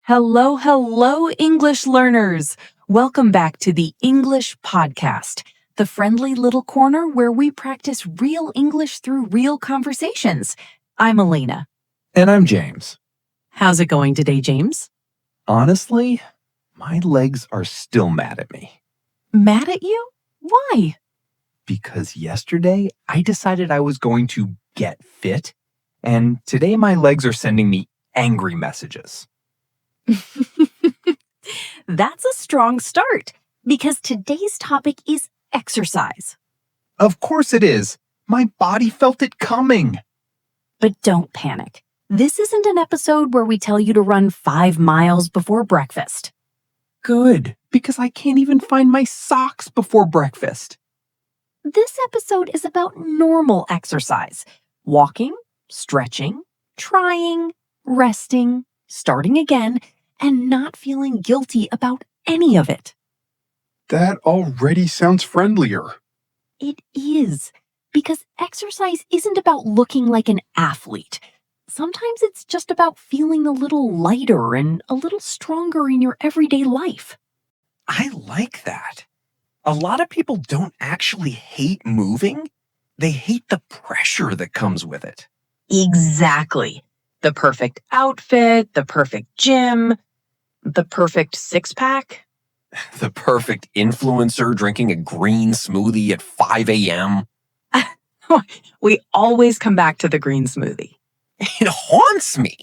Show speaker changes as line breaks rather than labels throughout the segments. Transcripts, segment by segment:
Hello, hello, English learners. Welcome back to the English Podcast, the friendly little corner where we practice real English through real conversations. I'm Elena.
And I'm James.
How's it going today, James?
Honestly, my legs are still mad at me.
Mad at you? Why?
Because yesterday I decided I was going to get fit, and today my legs are sending me angry messages.
That's a strong start because today's topic is exercise.
Of course it is. My body felt it coming.
But don't panic. This isn't an episode where we tell you to run 5 miles before breakfast.
Good, because I can't even find my socks before breakfast.
This episode is about normal exercise. Walking, stretching, trying, resting, starting again, and not feeling guilty about any of it.
That already sounds friendlier.
It is, because exercise isn't about looking like an athlete. Sometimes it's just about feeling a little lighter and a little stronger in your everyday life.
I like that. A lot of people don't actually hate moving. They hate the pressure that comes with it.
Exactly. The perfect outfit, the perfect gym, the perfect six-pack.
The perfect influencer drinking a green smoothie at 5 a.m.
We always come back to the green smoothie.
It haunts me.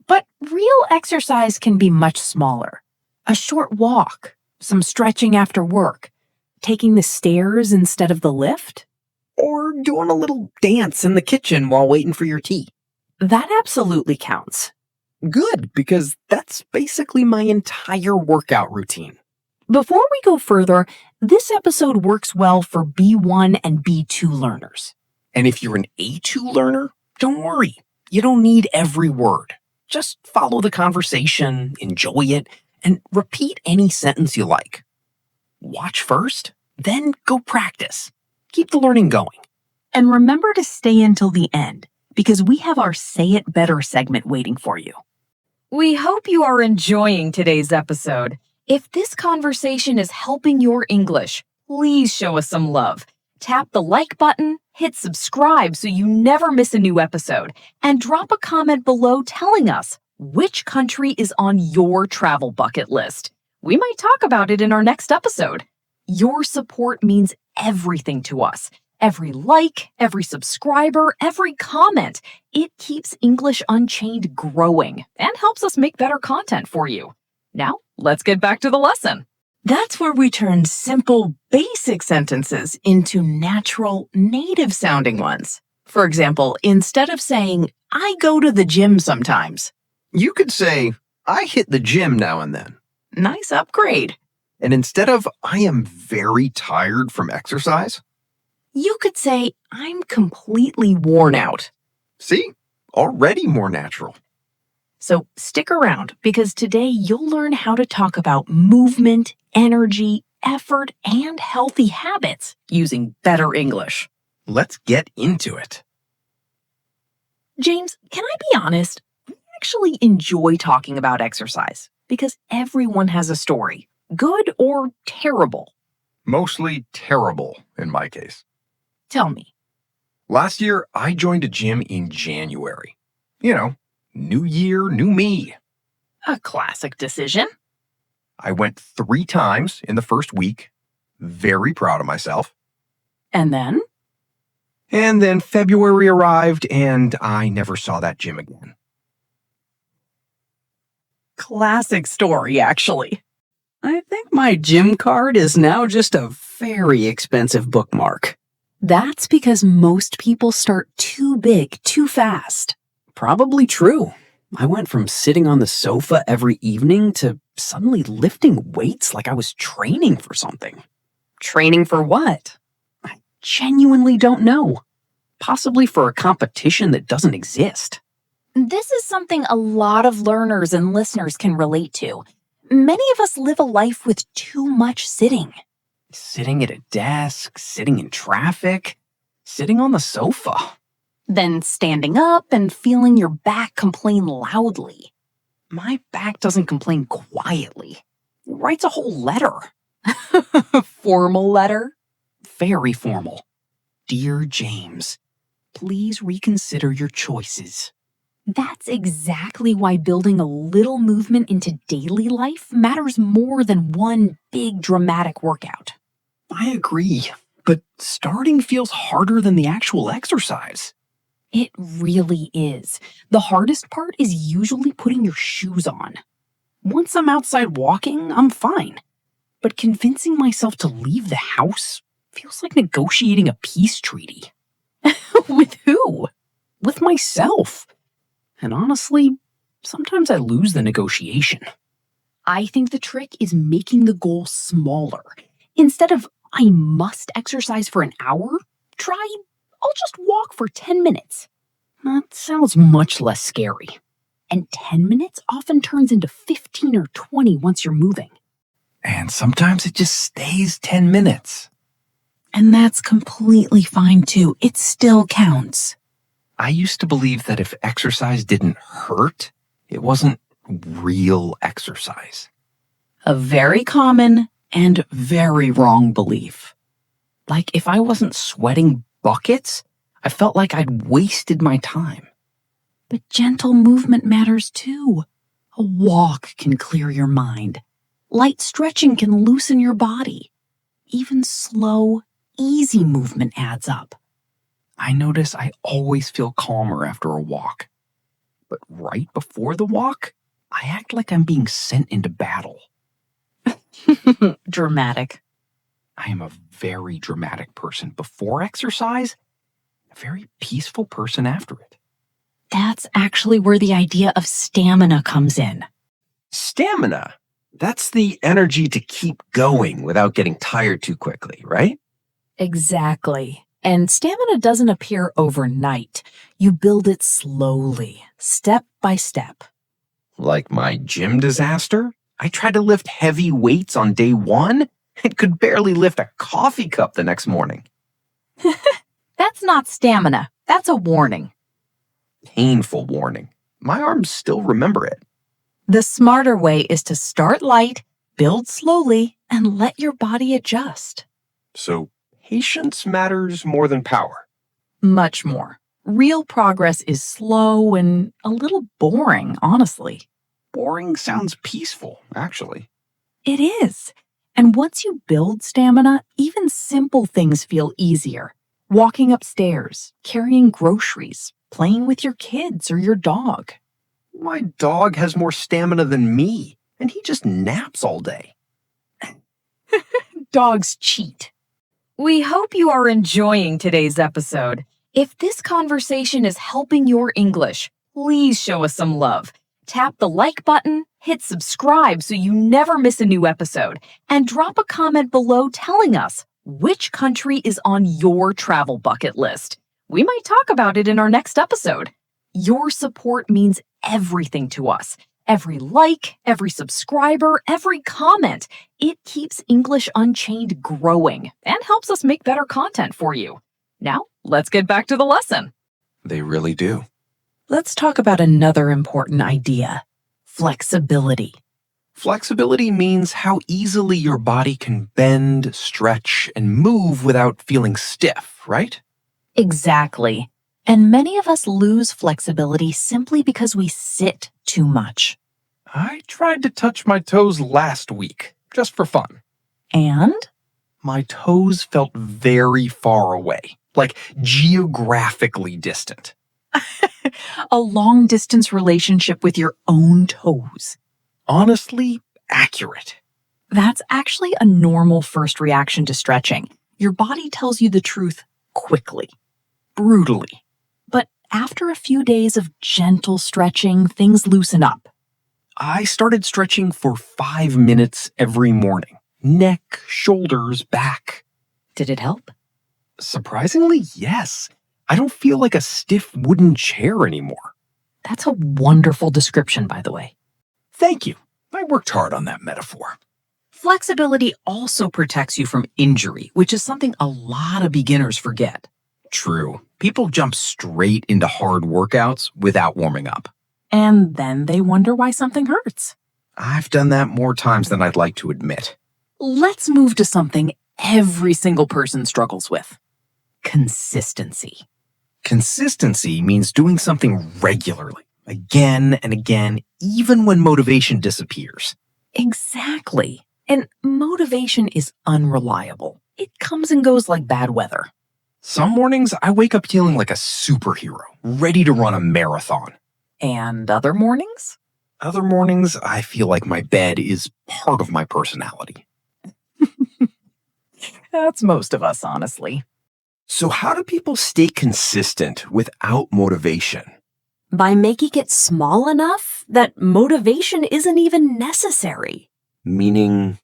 But real exercise can be much smaller. A short walk, some stretching after work, taking the stairs instead of the lift.
Or doing a little dance in the kitchen while waiting for your tea.
That absolutely counts.
Good, because that's basically my entire workout routine.
Before we go further, this episode works well for B1 and B2 learners.
And if you're an A2 learner, don't worry. You don't need every word. Just follow the conversation, enjoy it, and repeat any sentence you like. Watch first, then go practice. Keep the learning going.
And remember to stay until the end, because we have our Say It Better segment waiting for you. We hope you are enjoying today's episode. If this conversation is helping your English, please show us some love. Tap the like button, hit subscribe so you never miss a new episode, and drop a comment below telling us which country is on your travel bucket list. We might talk about it in our next episode. Your support means everything to us. Every like, every subscriber, every comment. It keeps English Unchained growing and helps us make better content for you. Now, let's get back to the lesson. That's where we turn simple, basic sentences into natural, native-sounding ones. For example, instead of saying, I go to the gym sometimes.
You could say, I hit the gym now and then.
Nice upgrade.
And instead of, I am very tired from exercise.
You could say, I'm completely worn out.
See? Already more natural.
So stick around, because today you'll learn how to talk about movement, energy, effort, and healthy habits using better English.
Let's get into it.
James, can I be honest? I actually enjoy talking about exercise because everyone has a story, good or terrible.
Mostly terrible in my case.
Tell me.
Last year, I joined a gym in January. You know, new year, new me.
A classic decision.
I went 3 times in the first week. Very proud of myself.
And then?
And then February arrived and I never saw that gym again.
Classic story, actually.
I think my gym card is now just a very expensive bookmark.
That's because most people start too big too fast.
Probably true. I went from sitting on the sofa every evening to suddenly lifting weights like I was training for something.
Training for what?
I genuinely don't know. Possibly for a competition that doesn't exist.
This is something a lot of learners and listeners can relate to. Many of us live a life with too much sitting.
Sitting at a desk, sitting in traffic, sitting on the sofa.
Then standing up and feeling your back complain loudly.
My back doesn't complain quietly. It writes a whole letter.
Formal letter?
Very formal. Dear James, please reconsider your choices.
That's exactly why building a little movement into daily life matters more than one big dramatic workout.
I agree, but starting feels harder than the actual exercise.
It really is. The hardest part is usually putting your shoes on.
Once I'm outside walking, I'm fine. But convincing myself to leave the house feels like negotiating a peace treaty.
With who?
With myself. And honestly, sometimes I lose the negotiation.
I think the trick is making the goal smaller. Instead of, I must exercise for an hour, try, I'll just walk for 10 minutes.
That sounds much less scary.
And 10 minutes often turns into 15 or 20 once you're moving.
And sometimes it just stays 10 minutes.
And that's completely fine too. It still counts.
I used to believe that if exercise didn't hurt, it wasn't real exercise.
A very common and very wrong belief. Like if I wasn't sweating buckets, I felt like I'd wasted my time.
But gentle movement matters too. A walk can clear your mind. Light stretching can loosen your body. Even slow, easy movement adds up.
I notice I always feel calmer after a walk. But right before the walk, I act like I'm being sent into battle.
Dramatic.
I am a very dramatic person before exercise, a very peaceful person after it.
That's actually where the idea of stamina comes in.
Stamina. That's the energy to keep going without getting tired too quickly, right?
Exactly. And stamina doesn't appear overnight. You build it slowly, step by step.
Like my gym disaster, I tried to lift heavy weights on day 1 and could barely lift a coffee cup the next morning.
That's not stamina. That's a warning.
Painful warning. My arms still remember it.
The smarter way is to start light, build slowly, and let your body adjust.
So patience matters more than power.
Much more. Real progress is slow and a little boring, honestly.
Boring sounds peaceful, actually.
It is. And once you build stamina, even simple things feel easier. Walking upstairs, carrying groceries, playing with your kids or your dog.
My dog has more stamina than me, and he just naps all day.
Dogs cheat. We hope you are enjoying today's episode. If this conversation is helping your English, please show us some love. Tap the like button, hit subscribe so you never miss a new episode, and drop a comment below telling us which country is on your travel bucket list. We might talk about it in our next episode. Your support means everything to us. Every like, every subscriber, every comment. It keeps English Unchained growing and helps us make better content for you. Now, let's get back to the lesson.
They really do.
Let's talk about another important idea: flexibility.
Flexibility means how easily your body can bend, stretch, and move without feeling stiff, right?
Exactly. And many of us lose flexibility simply because we sit too much.
I tried to touch my toes last week, just for fun.
And
My toes felt very far away, like geographically distant.
a long-distance relationship with your own toes.
Honestly, accurate.
That's actually a normal first reaction to stretching. Your body tells you the truth quickly, brutally. But after a few days of gentle stretching, things loosen up.
I started stretching for 5 minutes every morning. Neck, shoulders, back.
Did it help?
Surprisingly, yes. I don't feel like a stiff wooden chair anymore.
That's a wonderful description, by the way.
Thank you. I worked hard on that metaphor.
Flexibility also protects you from injury, which is something a lot of beginners forget.
True. People jump straight into hard workouts without warming up.
And then they wonder why something hurts.
I've done that more times than I'd like to admit.
Let's move to something every single person struggles with: consistency.
Consistency means doing something regularly, again and again, even when motivation disappears.
Exactly. And motivation is unreliable. It comes and goes like bad weather.
Some mornings, I wake up feeling like a superhero, ready to run a marathon.
And other mornings?
Other mornings, I feel like my bed is part of my personality.
That's most of us, honestly.
So how do people stay consistent without motivation?
By making it small enough that motivation isn't even necessary.
Meaning,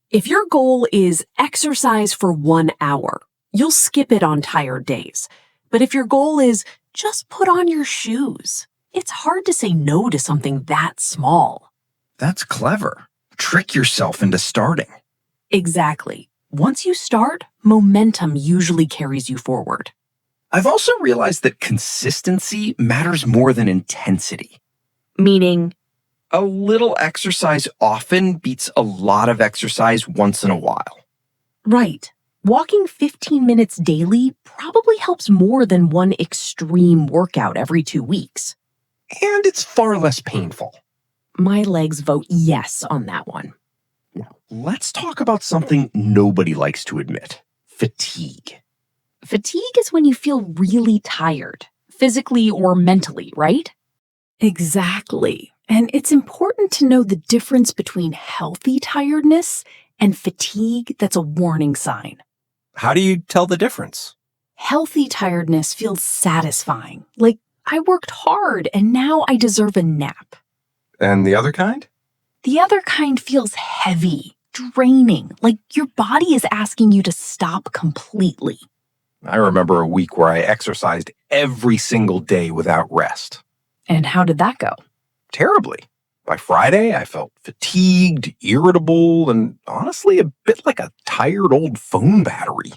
If your goal is exercise for 1 hour, you'll skip it on tired days. But if your goal is just put on your shoes, it's hard to say no to something that small.
That's clever. Trick yourself into starting.
Exactly. Once you start, momentum usually carries you forward.
I've also realized that consistency matters more than intensity.
Meaning,
A little exercise often beats a lot of exercise once in a while.
Right. Walking 15 minutes daily probably helps more than one extreme workout every 2 weeks.
and it's far less painful.
My legs vote yes on that one.
Now, let's talk about something nobody likes to admit: fatigue.
Fatigue is when you feel really tired, physically or mentally, right? Exactly. And it's important to know the difference between healthy tiredness and fatigue that's a warning sign.
How do you tell the difference?
Healthy tiredness feels satisfying, like I worked hard and now I deserve a nap.
And the other kind?
The other kind feels heavy, draining, like your body is asking you to stop completely.
I remember a week where I exercised every single day without rest.
And how did that go?
Terribly. By Friday, I felt fatigued, irritable, and honestly a bit like a tired old phone battery.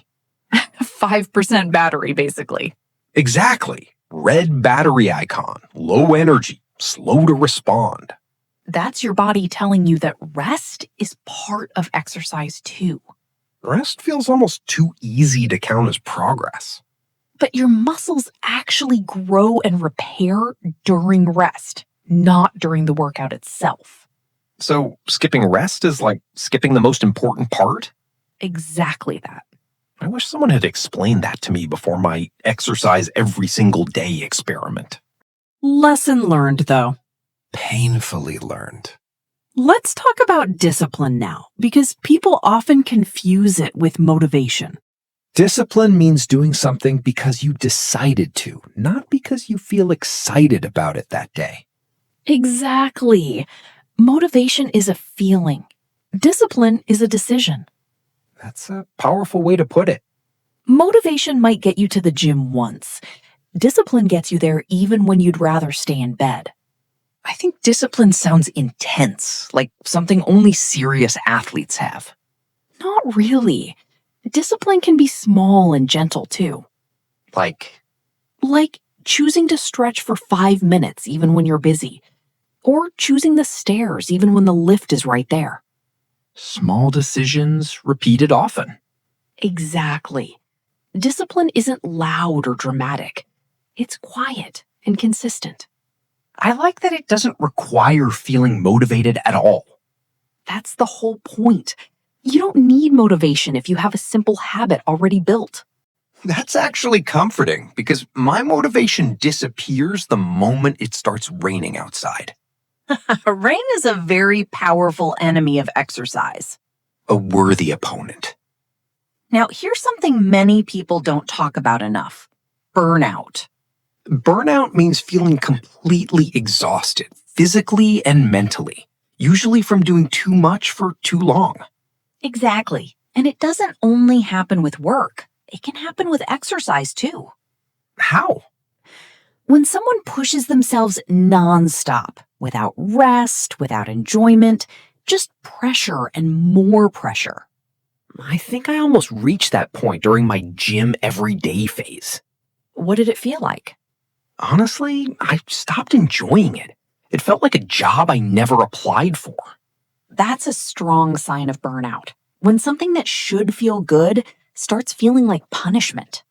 5% battery, basically.
Exactly. Red battery icon, low energy, slow to respond.
That's your body telling you that rest is part of exercise too.
Rest feels almost too easy to count as progress.
But your muscles actually grow and repair during rest, not during the workout itself.
So skipping rest is like skipping the most important part?
Exactly that.
I wish someone had explained that to me before my exercise every single day experiment.
lesson learned though.
Painfully learned.
Let's talk about discipline now, because people often confuse it with motivation.
Discipline means doing something because you decided to, not because you feel excited about it that day.
Exactly. Motivation is a feeling. Discipline is a decision.
That's a powerful way to put it.
Motivation might get you to the gym once. Discipline gets you there even when you'd rather stay in bed.
I think discipline sounds intense, like something only serious athletes have.
Not really. Discipline can be small and gentle too.
Like,
Like choosing to stretch for 5 minutes even when you're busy. Or choosing the stairs even when the lift is right there.
small decisions repeated often.
Exactly. Discipline isn't loud or dramatic. It's quiet and consistent.
I like that it doesn't require feeling motivated at all.
That's the whole point. You don't need motivation if you have a simple habit already built.
That's actually comforting because my motivation disappears the moment it starts raining outside.
Rain is a very powerful enemy of exercise.
A worthy opponent.
Now, here's something many people don't talk about enough: burnout.
Burnout means feeling completely exhausted, physically and mentally, usually from doing too much for too long.
Exactly. And it doesn't only happen with work, it can happen with exercise too.
How?
When someone pushes themselves nonstop, without rest, without enjoyment, just pressure and more pressure.
I think I almost reached that point during my gym every day phase.
What did it feel like?
Honestly, I stopped enjoying it. It felt like a job I never applied for.
That's a strong sign of burnout. When something that should feel good starts feeling like punishment.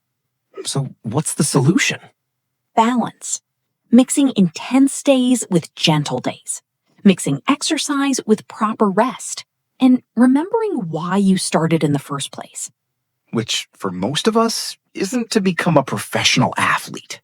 So what's the solution?
Balance. Mixing intense days with gentle days. Mixing exercise with proper rest. And remembering why you started in the first place.
Which, for most of us, isn't to become a professional athlete.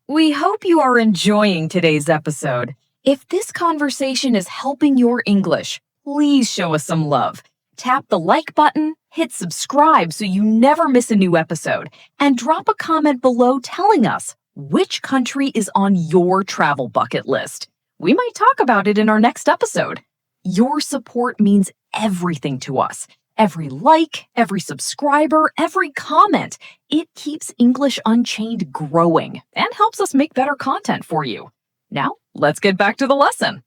We hope you are enjoying today's episode. If this conversation is helping your English, please show us some love. Tap the like button, hit subscribe so you never miss a new episode, and drop a comment below telling us which country is on your travel bucket list. We might talk about it in our next episode. Your support means everything to us. Every like, every subscriber, every comment. It keeps English Unchained growing and helps us make better content for you. Now, let's get back to the lesson.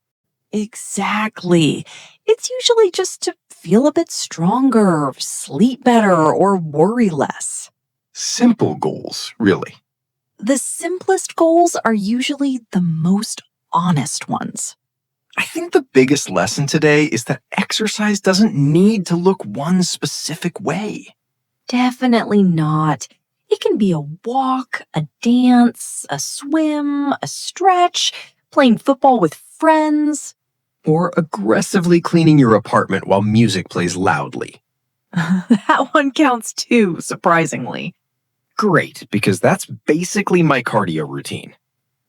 Exactly. It's usually just to feel a bit stronger, sleep better, or worry less.
Simple goals, really.
The simplest goals are usually the most honest ones.
I think the biggest lesson today is that exercise doesn't need to look one specific way.
Definitely not. It can be a walk, a dance, a swim, a stretch, playing football with friends.
Or aggressively cleaning your apartment while music plays loudly.
That one counts too, surprisingly.
Great, because that's basically my cardio routine.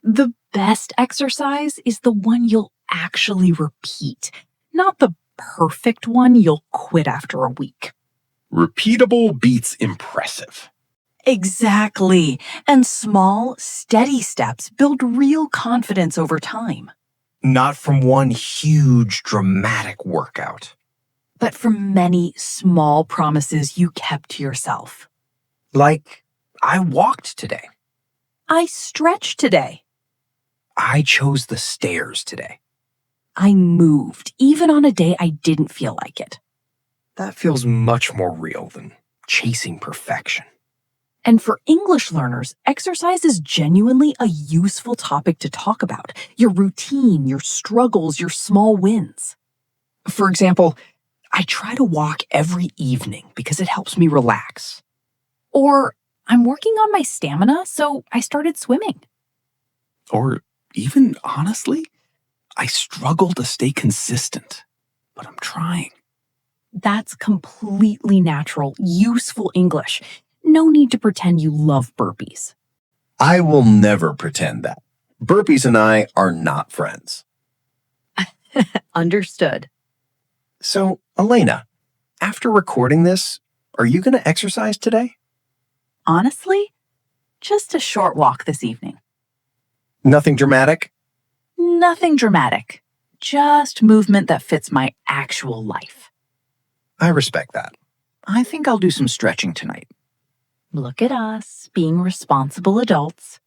The best exercise is the one you'll actually repeat, not the perfect one you'll quit after a week.
Repeatable beats impressive.
Exactly. And small, steady steps build real confidence over time.
Not from one huge, dramatic workout.
But from many small promises you kept to yourself.
Like, I walked today.
I stretched today.
I chose the stairs today.
I moved, even on a day I didn't feel like it.
That feels much more real than chasing perfection.
And for English learners, exercise is genuinely a useful topic to talk about. Your routine, your struggles, your small wins.
For example, I try to walk every evening because it helps me relax.
Or I'm working on my stamina, so I started swimming.
Or even honestly, I struggle to stay consistent, but I'm trying.
That's completely natural, useful English. No need to pretend you love burpees.
I will never pretend that. Burpees and I are not friends.
Understood.
So, Elena, after recording this, are you going to exercise today?
Honestly, just a short walk this evening.
Nothing dramatic?
Nothing dramatic. Just movement that fits my actual life.
I respect that.
I think I'll do some stretching tonight.
Look at us, being responsible adults.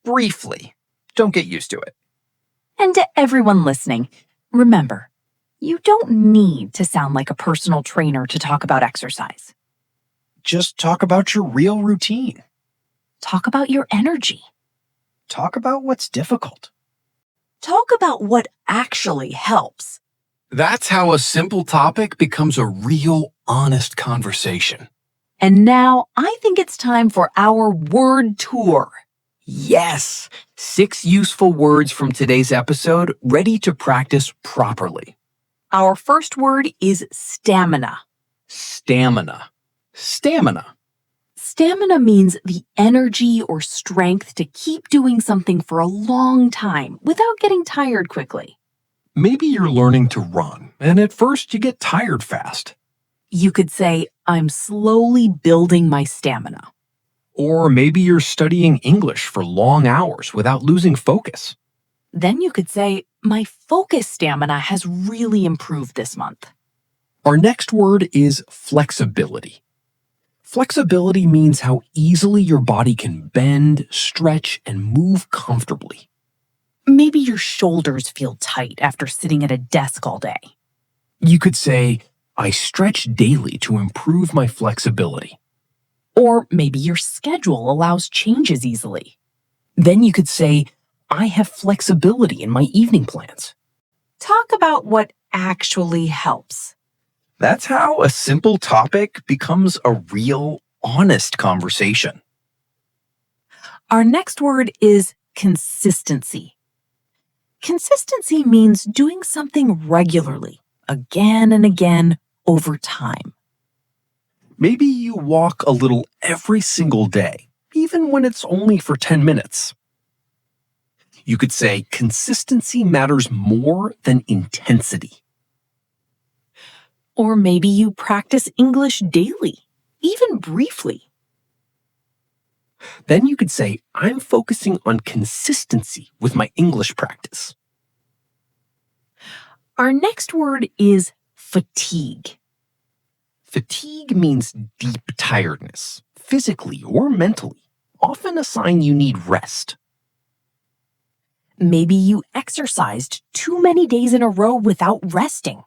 Briefly. Don't get used to it.
And to everyone listening, remember, you don't need to sound like a personal trainer to talk about exercise.
Just talk about your real routine.
Talk about your energy.
Talk about what's difficult.
Talk about what actually helps.
That's how a simple topic becomes a real, honest conversation.
And now I think it's time for our word tour.
Yes! 6 useful words from today's episode ready to practice properly.
Our first word is stamina.
Stamina. Stamina.
Stamina means the energy or strength to keep doing something for a long time without getting tired quickly.
Maybe you're learning to run, and at first you get tired fast.
You could say, I'm slowly building my stamina.
Or maybe you're studying English for long hours without losing focus.
Then you could say, my focus stamina has really improved this month.
Our next word is flexibility. Flexibility means how easily your body can bend, stretch, and move comfortably.
Maybe your shoulders feel tight after sitting at a desk all day.
You could say, I stretch daily to improve my flexibility.
Or maybe your schedule allows changes easily.
Then you could say,
I have flexibility in my evening plans.
Talk about what actually helps.
That's how a simple topic becomes a real, honest conversation.
Our next word is consistency. Consistency means doing something regularly, again and again, over time.
Maybe you walk a little every single day, even when it's only for 10 minutes. You could say consistency matters more than intensity.
Or maybe you practice English daily, even briefly.
Then you could say, I'm focusing on consistency with my English practice.
Our next word is fatigue.
Fatigue means deep tiredness, physically or mentally, often a sign you need rest.
Maybe you exercised too many days in a row without resting.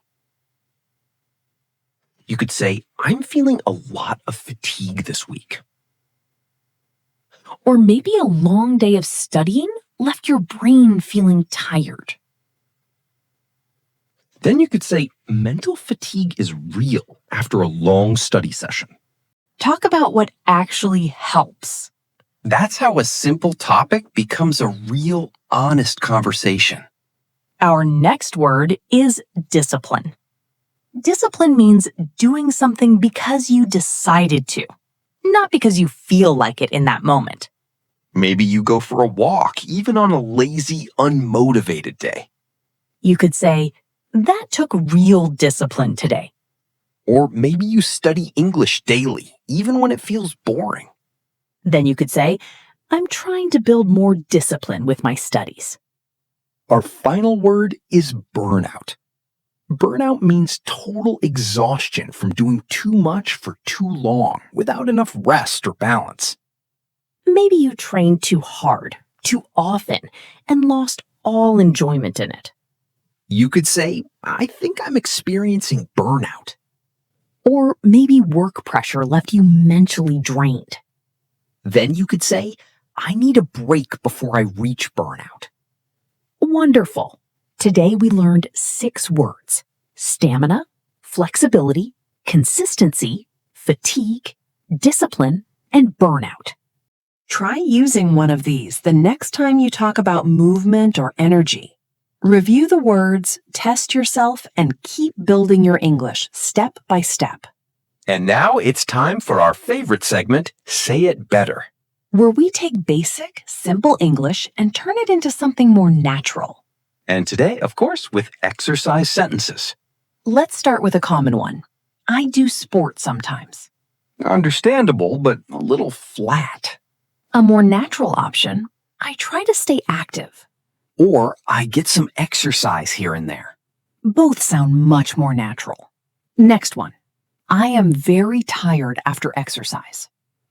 You could say, I'm feeling a lot of fatigue this week.
Or maybe a long day of studying left your brain feeling tired.
Then you could say, mental fatigue is real after a long study session.
Talk about what actually helps.
That's how a simple topic becomes a real, honest conversation.
Our next word is discipline. Discipline means doing something because you decided to, not because you feel like it in that moment.
Maybe you go for a walk, even on a lazy, unmotivated day.
You could say, that took real discipline today.
Or maybe you study English daily, even when it feels boring.
Then you could say, I'm trying to build more discipline with my studies.
Our final word is burnout. Burnout means total exhaustion from doing too much for too long without enough rest or balance.
Maybe you trained too hard, too often, and lost all enjoyment in it.
You could say, I think I'm experiencing burnout.
Or maybe work pressure left you mentally drained.
Then you could say, I need a break before I reach burnout.
Wonderful. Today we learned 6 words: stamina, flexibility, consistency, fatigue, discipline, and burnout. Try using one of these the next time you talk about movement or energy. Review the words, test yourself, and keep building your English step by step.
And now it's time for our favorite segment, Say It Better.
Where we take basic, simple English and turn it into something more natural.
And today, of course, with exercise sentences.
Let's start with a common one. I do sports sometimes.
Understandable, but a little flat.
A more natural option, I try to stay active.
Or I get some exercise here and there.
Both sound much more natural. Next one. I am very tired after exercise.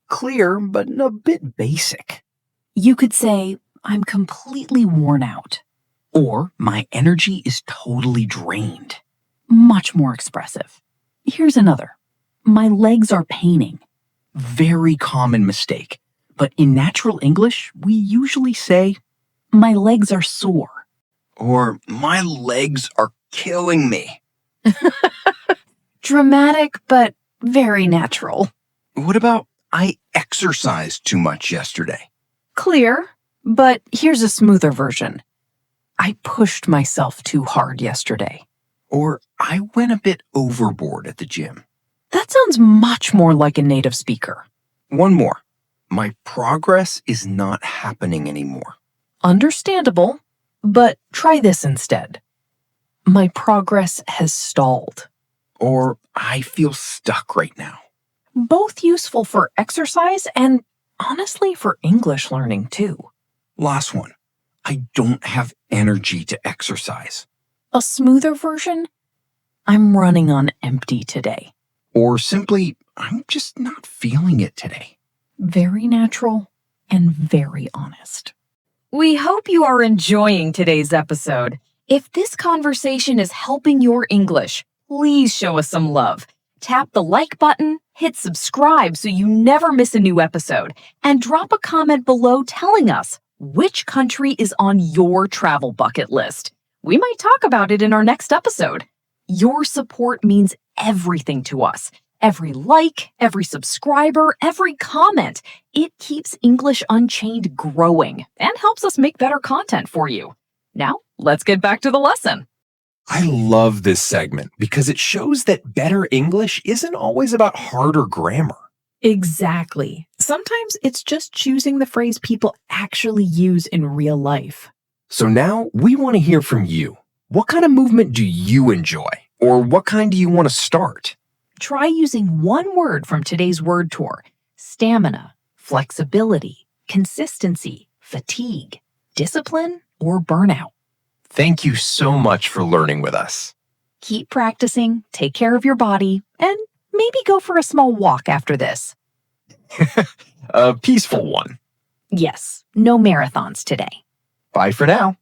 Clear, but a bit basic.
You could say, I'm completely worn out.
Or my energy is totally drained.
Much more expressive. Here's another. My legs are paining.
Very common mistake. But in natural English, we usually say,
My legs are sore.
Or my legs are killing me.
Dramatic, but very natural.
What about I exercised too much yesterday?
Clear, but here's a smoother version. I pushed myself too hard yesterday.
Or I went a bit overboard at the gym.
That sounds much more like a native speaker.
One more. My progress is not happening anymore.
Understandable, but try this instead. My progress has stalled.
Or I feel stuck right now.
Both useful for exercise and honestly for English learning too.
Last one. I don't have energy to exercise.
A smoother version? I'm running on empty today.
Or simply, I'm just not feeling it today.
Very natural and very honest. We hope you are enjoying today's episode. If this conversation is helping your English, please show us some love. Tap the like button, hit subscribe so you never miss a new episode, and drop a comment below telling us Which country is on your travel bucket list? We might talk about it in our next episode. Your support means everything to us. Every like, every subscriber, every comment. It keeps English Unchained growing and helps us make better content for you. Now, let's get back to the lesson.
I love this segment because it shows that better English isn't always about harder grammar.
Exactly. Sometimes it's just choosing the phrase people actually use in real life.
So now we want to hear from you. What kind of movement do you enjoy? Or what kind do you want to start?
Try using one word from today's word tour: stamina, flexibility, consistency, fatigue, discipline, or burnout.
Thank you so much for learning with us.
Keep practicing, take care of your body, and maybe go for a small walk after this.
A peaceful one.
Yes, no marathons today.
Bye for now.